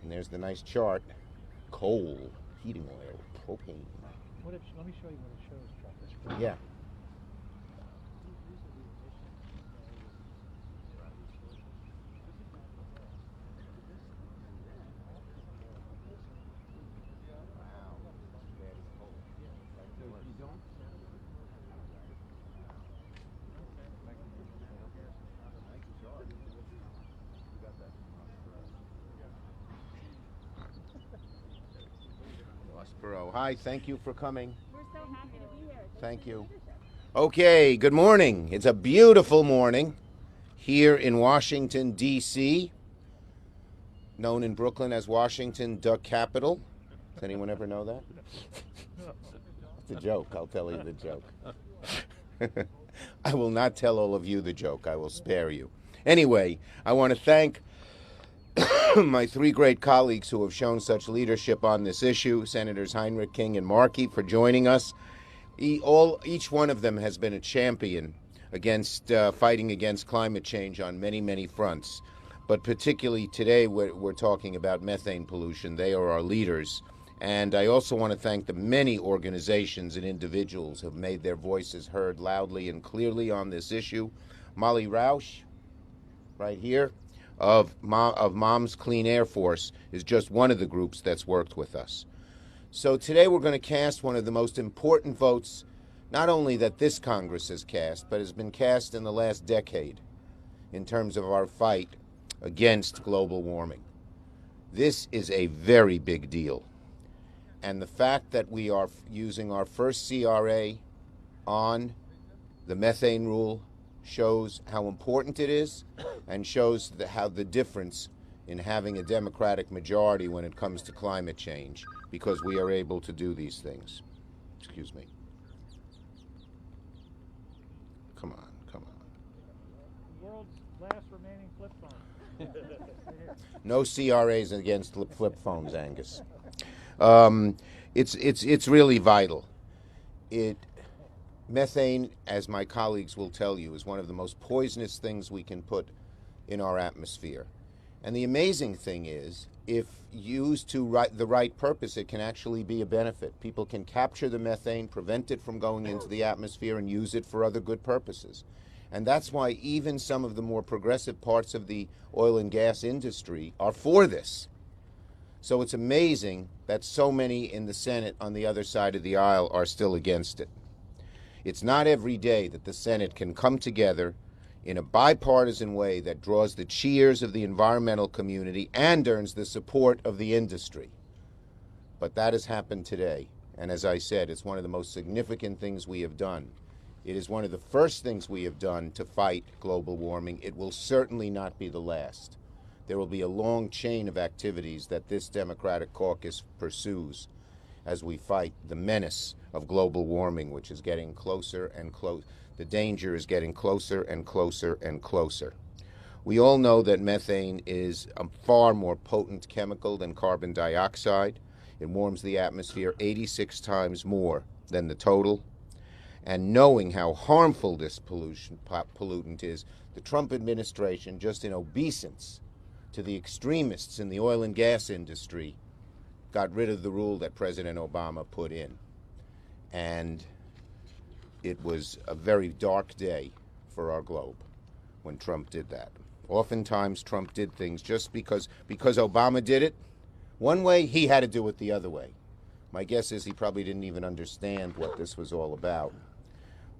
And there's the nice chart. Coal, heating oil, propane. Let me show you what it shows, Chuck. Yeah. Hi, thank you for coming. We're so happy to be here. Thank you. Okay, good morning. It's a beautiful morning here in Washington, D.C., known in Brooklyn as Washington, Duck Capital. Does anyone ever know that? It's a joke. I'll tell you the joke. I will not tell all of you the joke. I will spare you. Anyway, I want to thank my three great colleagues who have shown such leadership on this issue, Senators Heinrich, King, and Markey, for joining us. Each one of them has been a champion against fighting against climate change on many, many fronts. But particularly today, we're talking about methane pollution. They are our leaders. And I also want to thank the many organizations and individuals who have made their voices heard loudly and clearly on this issue. Molly Roush, right here, of Mom's Clean Air Force, is just one of the groups that's worked with us. So today we're going to cast one of the most important votes, not only that this Congress has cast, but has been cast in the last decade in terms of our fight against global warming. This is a very big deal. And the fact that we are using our first CRA on the methane rule shows how important it is and shows how the difference in having a Democratic majority when it comes to climate change, because we are able to do these things. Excuse me. Come on, come on. World's last remaining flip phone. No CRAs against flip phones, Angus. It's really vital. Methane, as my colleagues will tell you, is one of the most poisonous things we can put in our atmosphere. And the amazing thing is, if used to the right purpose, it can actually be a benefit. People can capture the methane, prevent it from going into the atmosphere, and use it for other good purposes. And that's why even some of the more progressive parts of the oil and gas industry are for this. So it's amazing that so many in the Senate on the other side of the aisle are still against it. It's not every day that the Senate can come together in a bipartisan way that draws the cheers of the environmental community and earns the support of the industry. But that has happened today. And as I said, it's one of the most significant things we have done. It is one of the first things we have done to fight global warming. It will certainly not be the last. There will be a long chain of activities that this Democratic caucus pursues as we fight the menace of global warming, which is getting closer and closer. The danger is getting closer and closer and closer. We all know that methane is a far more potent chemical than carbon dioxide. It warms the atmosphere 86 times more than the total. And knowing how harmful this pollutant is, the Trump administration, just in obeisance to the extremists in the oil and gas industry, got rid of the rule that President Obama put in. And it was a very dark day for our globe when Trump did that. Oftentimes Trump did things just because Obama did it one way, he had to do it the other way. My guess is he probably didn't even understand what this was all about.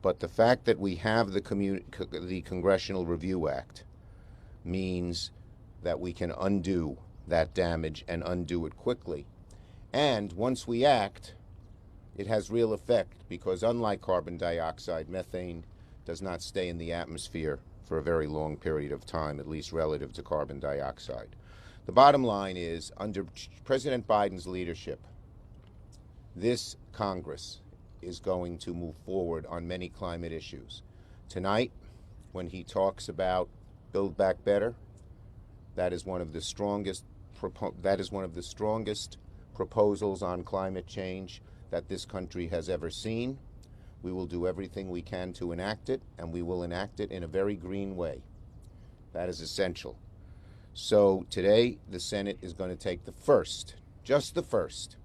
But the fact that we have the Congressional Review Act means that we can undo that damage and undo it quickly. And once we act, it has real effect, because unlike carbon dioxide, methane does not stay in the atmosphere for a very long period of time, at least relative to carbon dioxide. The bottom line is, under President Biden's leadership, this Congress is going to move forward on many climate issues. Tonight, when he talks about Build Back Better, that is one of the strongest proposals on climate change that this country has ever seen. We will do everything we can to enact it, and we will enact it in a very green way. That is essential. So today, the Senate is going to take the first, just the first,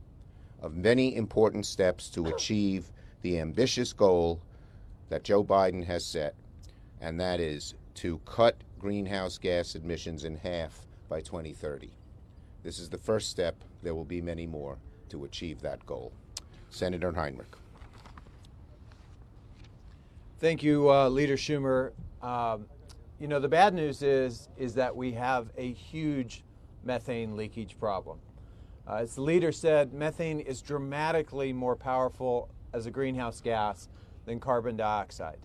of many important steps to achieve the ambitious goal that Joe Biden has set, and that is to cut greenhouse gas emissions in half by 2030. This is the first step. There will be many more to achieve that goal. Senator Heinrich. Thank you, Leader Schumer. You know, the bad news is that we have a huge methane leakage problem. As the leader said, methane is dramatically more powerful as a greenhouse gas than carbon dioxide.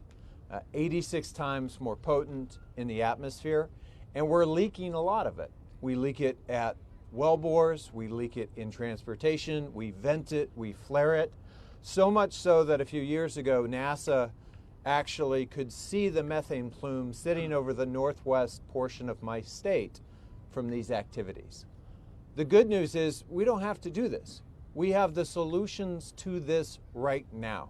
86 times more potent in the atmosphere, and we're leaking a lot of it. We leak it at wellbores, we leak it in transportation, we vent it, we flare it. So much so that a few years ago, NASA actually could see the methane plume sitting over the northwest portion of my state from these activities. The good news is we don't have to do this. We have the solutions to this right now.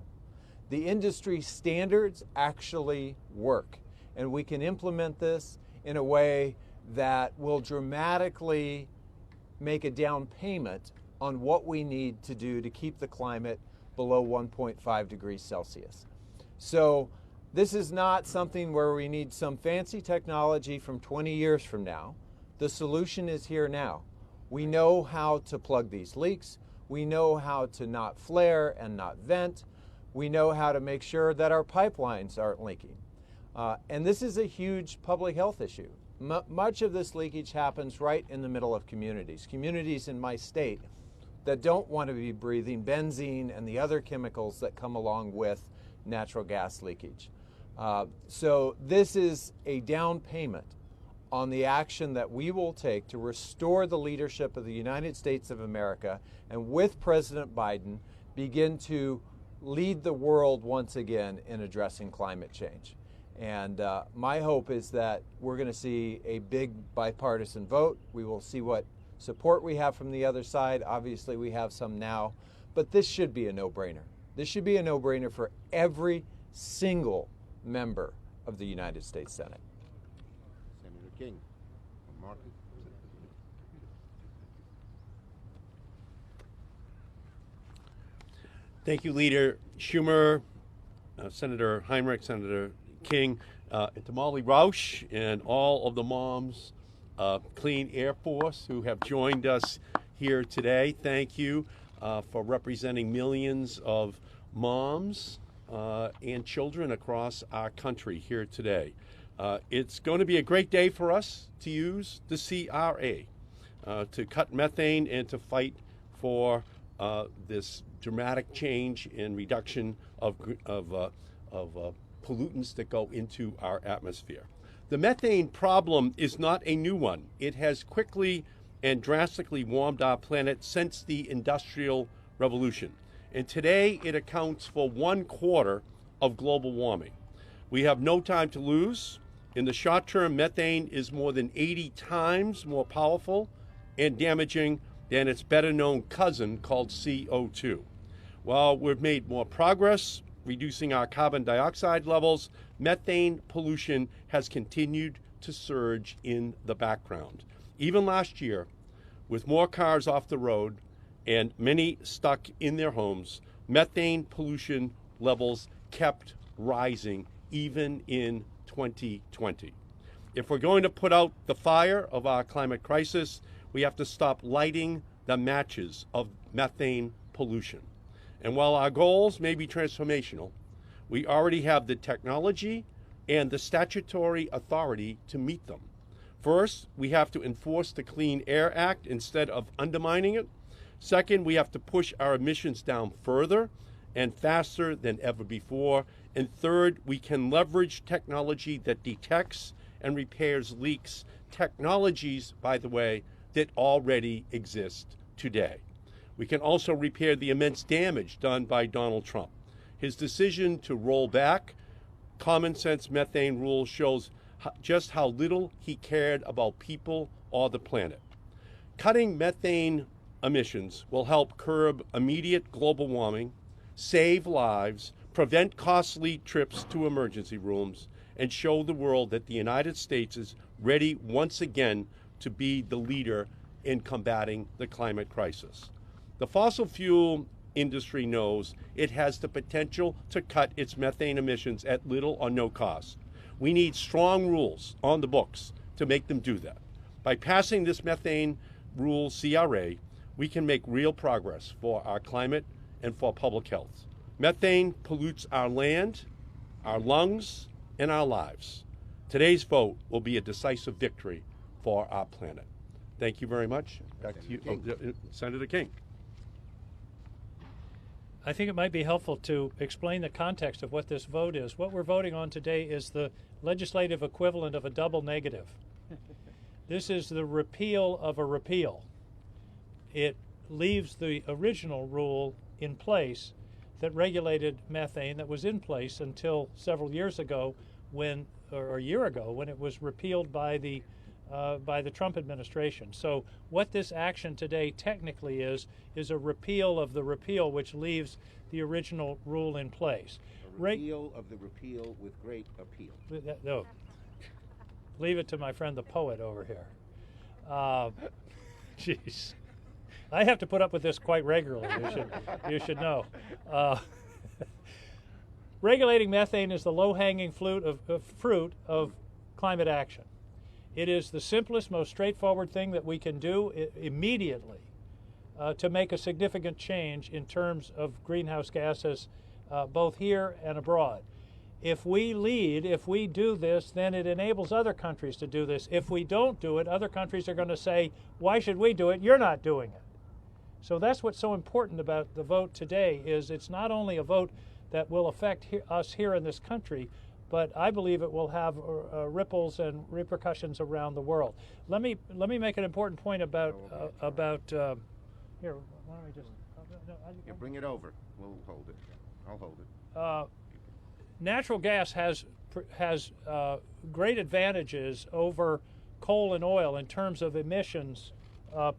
The industry standards actually work, and we can implement this in a way that will dramatically make a down payment on what we need to do to keep the climate below 1.5 degrees Celsius. So this is not something where we need some fancy technology from 20 years from now. The solution is here now. We know how to plug these leaks. We know how to not flare and not vent. We know how to make sure that our pipelines aren't leaking. And this is a huge public health issue. Much of this leakage happens right in the middle of communities. Communities in my state that don't want to be breathing benzene and the other chemicals that come along with natural gas leakage. So this is a down payment on the action that we will take to restore the leadership of the United States of America, and with President Biden, begin to lead the world once again in addressing climate change. And my hope is that we're going to see a big bipartisan vote. We will see what support we have from the other side. Obviously, we have some now, but this should be a no-brainer. This should be a no-brainer for every single member of the United States Senate. Senator King. Markey. Thank you, Leader Schumer, Senator Heinrich, Senator King, and to Molly Roush and all of the moms of Clean Air Force who have joined us here today. Thank you for representing millions of moms and children across our country here today. It's going to be a great day for us to use the CRA to cut methane and to fight for this dramatic change in reduction of pollutants that go into our atmosphere. The methane problem is not a new one. It has quickly and drastically warmed our planet since the Industrial Revolution. And today it accounts for 1/4 of global warming. We have no time to lose. In the short term, methane is more than 80 times more powerful and damaging than its better known cousin called CO2. While we've made more progress reducing our carbon dioxide levels, methane pollution has continued to surge in the background. Even last year, with more cars off the road and many stuck in their homes, methane pollution levels kept rising even in 2020. If we're going to put out the fire of our climate crisis, we have to stop lighting the matches of methane pollution. And while our goals may be transformational, we already have the technology and the statutory authority to meet them. First, we have to enforce the Clean Air Act instead of undermining it. Second, we have to push our emissions down further and faster than ever before. And third, we can leverage technology that detects and repairs leaks, technologies, by the way, that already exist today. We can also repair the immense damage done by Donald Trump. His decision to roll back common sense methane rules shows just how little he cared about people or the planet. Cutting methane emissions will help curb immediate global warming, save lives, prevent costly trips to emergency rooms, and show the world that the United States is ready once again to be the leader in combating the climate crisis. The fossil fuel industry knows it has the potential to cut its methane emissions at little or no cost. We need strong rules on the books to make them do that. By passing this methane rule CRA, we can make real progress for our climate and for public health. Methane pollutes our land, our lungs, and our lives. Today's vote will be a decisive victory for our planet. Thank you very much. Back to you, Senator King. I think it might be helpful to explain the context of what this vote is. What we're voting on today is the legislative equivalent of a double negative. This is the repeal of a repeal. It leaves the original rule in place that regulated methane that was in place until several years ago or a year ago when it was repealed by the Trump administration. So what this action today technically is a repeal of the repeal, which leaves the original rule in place. A repeal of the repeal with great appeal. No. Leave it to my friend the poet over here. Jeez. I have to put up with this quite regularly, you should know. Regulating methane is the low-hanging fruit of climate action. It is the simplest, most straightforward thing that we can do immediately to make a significant change in terms of greenhouse gases, both here and abroad. If we lead, if we do this, then it enables other countries to do this. If we don't do it, other countries are going to say, why should we do it? You're not doing it. So that's what's so important about the vote today is it's not only a vote that will affect us here in this country, but I believe it will have ripples and repercussions around the world. Let me make an important point about here. Why don't we just Yeah, bring it over. We'll hold it. I'll hold it. Natural gas has great advantages over coal and oil in terms of emissions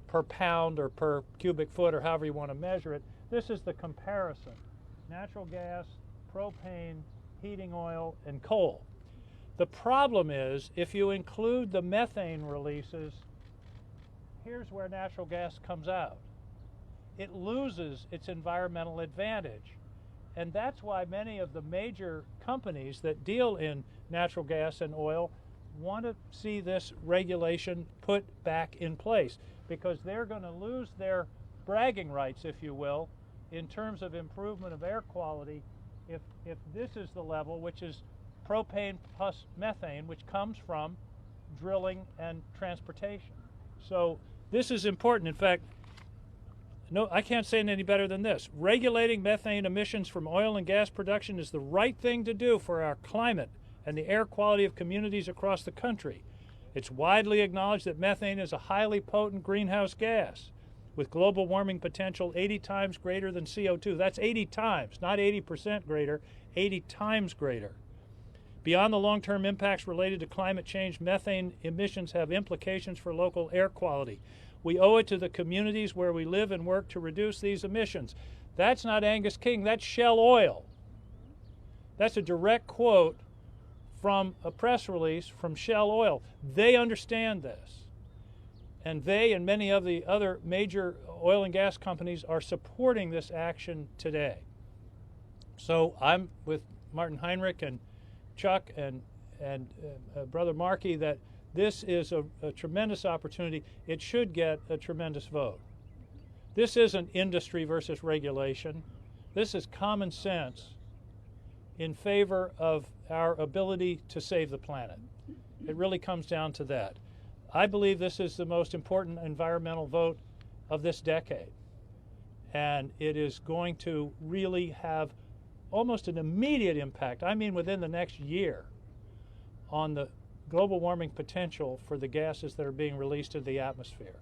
per pound or per cubic foot or however you want to measure it. This is the comparison: natural gas, propane, heating oil, and coal. The problem is if you include the methane releases, here's where natural gas comes out. It loses its environmental advantage. And that's why many of the major companies that deal in natural gas and oil want to see this regulation put back in place, because they're going to lose their bragging rights, if you will, in terms of improvement of air quality if this is the level, which is propane plus methane, which comes from drilling and transportation. So this is important. In fact, no, I can't say it any better than this. Regulating methane emissions from oil and gas production is the right thing to do for our climate and the air quality of communities across the country. It's widely acknowledged that methane is a highly potent greenhouse gas with global warming potential 80 times greater than CO2. That's 80 times, not 80% greater, 80 times greater. Beyond the long-term impacts related to climate change, methane emissions have implications for local air quality. We owe it to the communities where we live and work to reduce these emissions. That's not Angus King, that's Shell Oil. That's a direct quote from a press release from Shell Oil. They understand this. And they and many of the other major oil and gas companies are supporting this action today. So I'm with Martin Heinrich and Chuck and Brother Markey that this is a tremendous opportunity. It should get a tremendous vote. This isn't industry versus regulation. This is common sense in favor of our ability to save the planet. It really comes down to that. I believe this is the most important environmental vote of this decade. And it is going to really have almost an immediate impact, I mean within the next year, on the global warming potential for the gases that are being released into the atmosphere.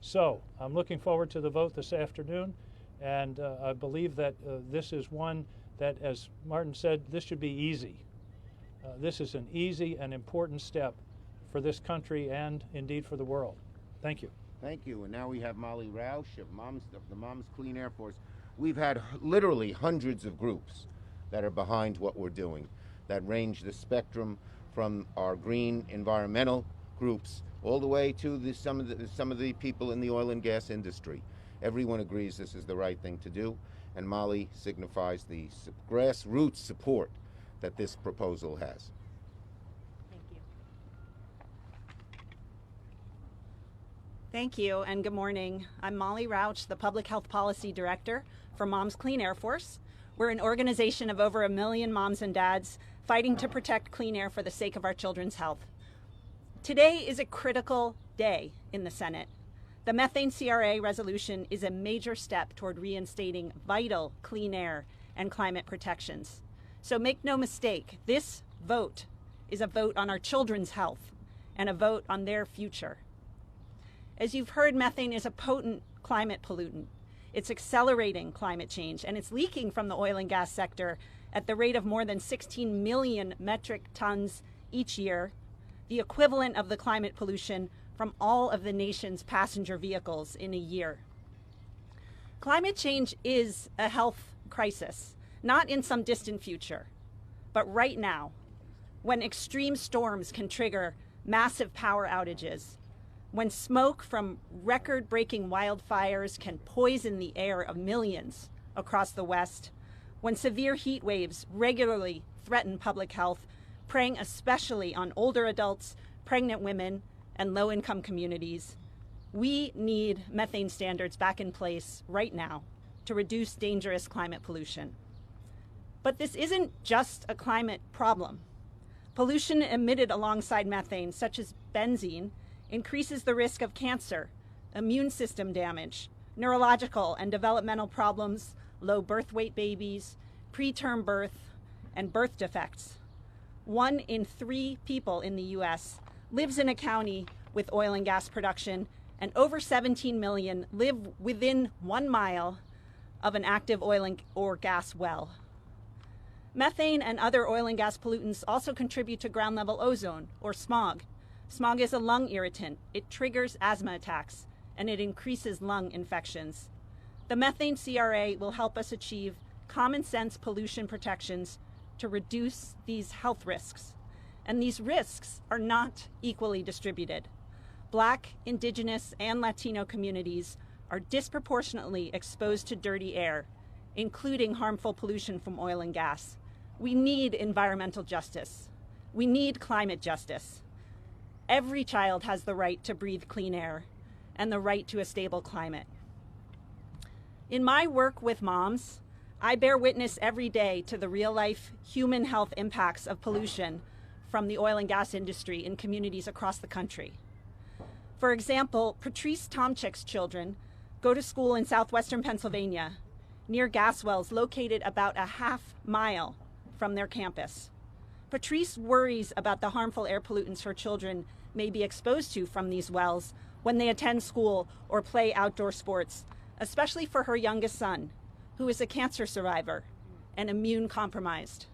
So I'm looking forward to the vote this afternoon, and I believe that this is one that, as Martin said, this should be easy. This is an easy and important step for this country and indeed for the world. Thank you. Thank you. And now we have Molly Roush of the Moms Clean Air Force. We've had literally hundreds of groups that are behind what we're doing, that range the spectrum from our green environmental groups, all the way to some of the people in the oil and gas industry. Everyone agrees this is the right thing to do, and Molly signifies the grassroots support that this proposal has. Thank you. Thank you, and good morning. I'm Molly Rauch, the Public Health Policy Director for Moms Clean Air Force. We're an organization of over 1 million moms and dads fighting to protect clean air for the sake of our children's health. Today is a critical day in the Senate. The methane CRA resolution is a major step toward reinstating vital clean air and climate protections. So make no mistake, this vote is a vote on our children's health and a vote on their future. As you've heard, methane is a potent climate pollutant. It's accelerating climate change, and it's leaking from the oil and gas sector at the rate of more than 16 million metric tons each year, the equivalent of the climate pollution from all of the nation's passenger vehicles in a year. Climate change is a health crisis, not in some distant future, but right now, when extreme storms can trigger massive power outages, when smoke from record-breaking wildfires can poison the air of millions across the West, when severe heat waves regularly threaten public health, preying especially on older adults, pregnant women, and low-income communities, we need methane standards back in place right now to reduce dangerous climate pollution. But this isn't just a climate problem. Pollution emitted alongside methane, such as benzene, increases the risk of cancer, immune system damage, neurological and developmental problems, low birth weight babies, preterm birth, and birth defects. 1 in 3 people in the U.S. lives in a county with oil and gas production, and over 17 million live within 1 mile of an active oil or gas well. Methane and other oil and gas pollutants also contribute to ground level ozone, or smog. Smog is a lung irritant. It triggers asthma attacks, and it increases lung infections. The methane CRA will help us achieve common sense pollution protections to reduce these health risks. And these risks are not equally distributed. Black, Indigenous, and Latino communities are disproportionately exposed to dirty air, including harmful pollution from oil and gas. We need environmental justice. We need climate justice. Every child has the right to breathe clean air and the right to a stable climate. In my work with moms, I bear witness every day to the real-life human health impacts of pollution from the oil and gas industry in communities across the country. For example, Patrice Tomchik's children go to school in southwestern Pennsylvania, near gas wells located about a half mile from their campus. Patrice worries about the harmful air pollutants her children may be exposed to from these wells when they attend school or play outdoor sports, especially for her youngest son, who is a cancer survivor and immune compromised.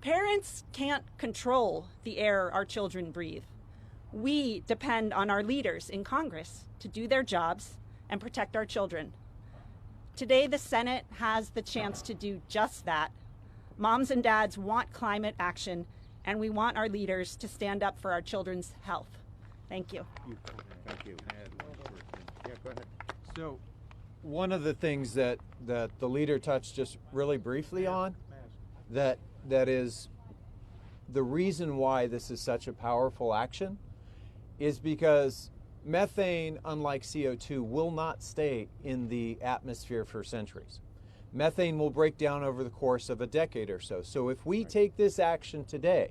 Parents can't control the air our children breathe. We depend on our leaders in Congress to do their jobs and protect our children. Today, the Senate has the chance to do just that. Moms and dads want climate action, and we want our leaders to stand up for our children's health. Thank you. Thank you. Yeah, go ahead. So one of the things that the leader touched just really briefly on, that is the reason why this is such a powerful action, is because methane, unlike CO2, will not stay in the atmosphere for centuries. Methane will break down over the course of a decade or so. So if we take this action today,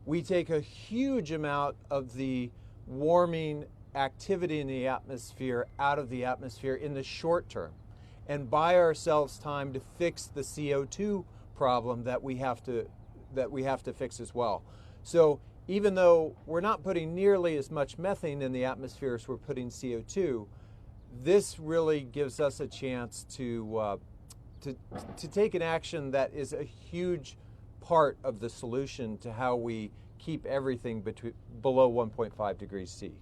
we take a huge amount of the warming activity in the atmosphere out of the atmosphere in the short term and buy ourselves time to fix the CO2 problem that we have to fix as well. So even though we're not putting nearly as much methane in the atmosphere as we're putting CO2, this really gives us a chance to take an action that is a huge part of the solution to how we keep everything below 1.5 degrees C.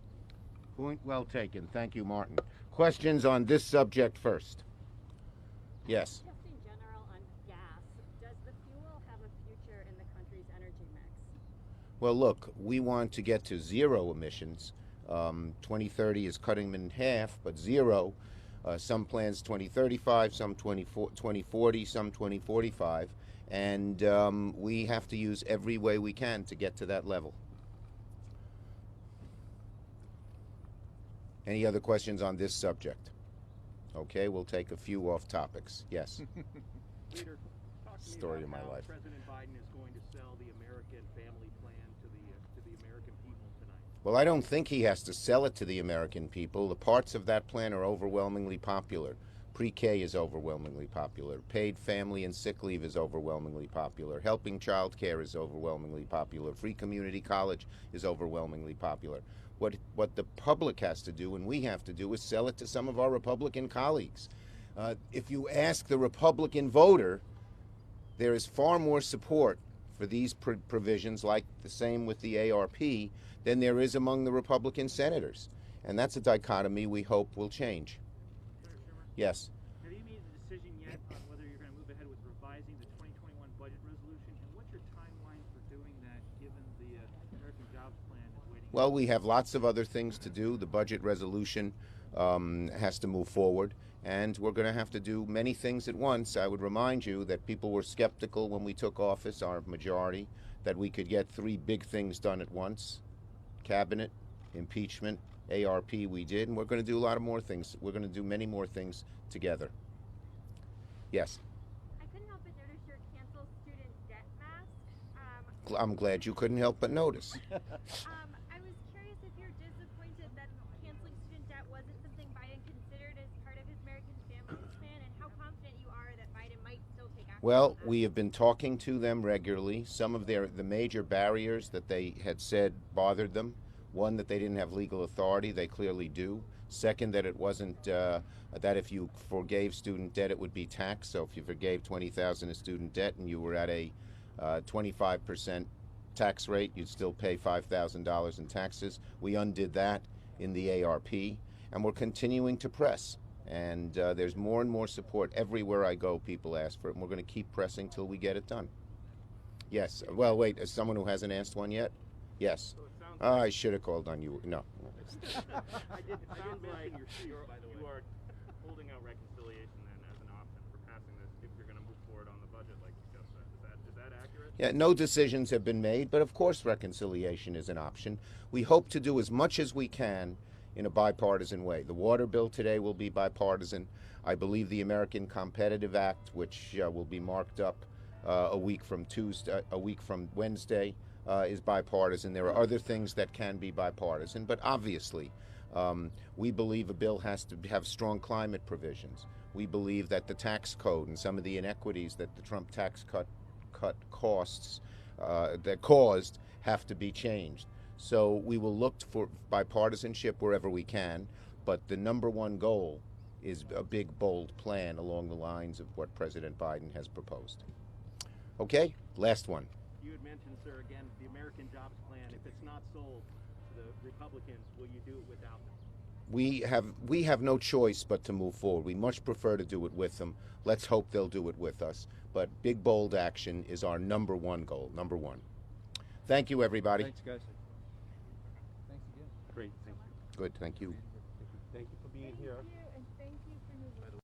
Point well taken. Thank you, Martin. Questions on this subject first? Yes. Just in general on gas, does the fuel have a future in the country's energy mix? Well, look, we want to get to zero emissions. 2030 is cutting them in half, but zero. Some plans 2035, some 2040, some 2045. And we have to use every way we can to get to that level. Any other questions on this subject? Okay, we'll take a few off topics. Yes. Leader, talk to me Story about of my how life. President Biden is going to sell the American family plan to the American people tonight. Well, I don't think he has to sell it to the American people. The parts of that plan are overwhelmingly popular. Pre-K is overwhelmingly popular. Paid family and sick leave is overwhelmingly popular. Helping child care is overwhelmingly popular. Free community college is overwhelmingly popular. What the public has to do and we have to do is sell it to some of our Republican colleagues. If you ask the Republican voter, there is far more support for these provisions, like the same with the ARP, than there is among the Republican senators. And that's a dichotomy we hope will change. Senator Schumer, Yes. have you made the decision yet on whether you're going to move ahead with revising the 2021 budget resolution? And what's your timeline for doing that, given the American Jobs Plan is waiting? Well, we have lots of other things to do. The budget resolution has to move forward, and we're going to have to do many things at once. I would remind you that people were skeptical when we took office, our majority, that we could get three big things done at once: cabinet, impeachment, ARP. We did, and we're going to do a lot of more things. We're going to do many more things together. Yes. I couldn't help but notice your cancel student debt mask. I'm glad you couldn't help but notice. I was curious if you're disappointed that canceling student debt wasn't something Biden considered as part of his American Families Plan, and how confident you are that Biden might still take action. Well, on that. we have been talking to them regularly. Some of the major barriers that they had said bothered them. One, that they didn't have legal authority. They clearly do. Second, that it wasn't that if you forgave student debt, it would be taxed. So if you forgave $20,000 in student debt and you were at a 25% tax rate, you'd still pay $5,000 in taxes. We undid that in the ARP, and we're continuing to press. And there's more and more support everywhere I go. People ask for it, and we're going to keep pressing till we get it done. Yes. Well, wait. Is someone who hasn't asked one yet? Yes. So it sounds I should have called on you. No. I did mention your speech, by the way. You are holding out reconciliation then as an option for passing this if you're going to move forward on the budget, like you just said. Is that accurate? Yeah, no decisions have been made, but of course reconciliation is an option. We hope to do as much as we can in a bipartisan way. The water bill today will be bipartisan. I believe the American Competitive Act, which will be marked up a week from Wednesday, is bipartisan. There are other things that can be bipartisan, but obviously we believe a bill has to have strong climate provisions. We believe that the tax code and some of the inequities that the Trump tax cut costs that caused have to be changed. So we will look for bipartisanship wherever we can, but the number one goal is a big, bold plan along the lines of what President Biden has proposed. Okay, last one. You had mentioned, sir, again, the American Jobs Plan. If it's not sold to the Republicans, will you do it without them? We have no choice but to move forward. We much prefer to do it with them. Let's hope they'll do it with us. But big, bold action is our number one goal, number one. Thank you, everybody. Thanks, guys. Thanks again. Great, thank you. Good, thank you. Thank you for being here. And thank you for your work.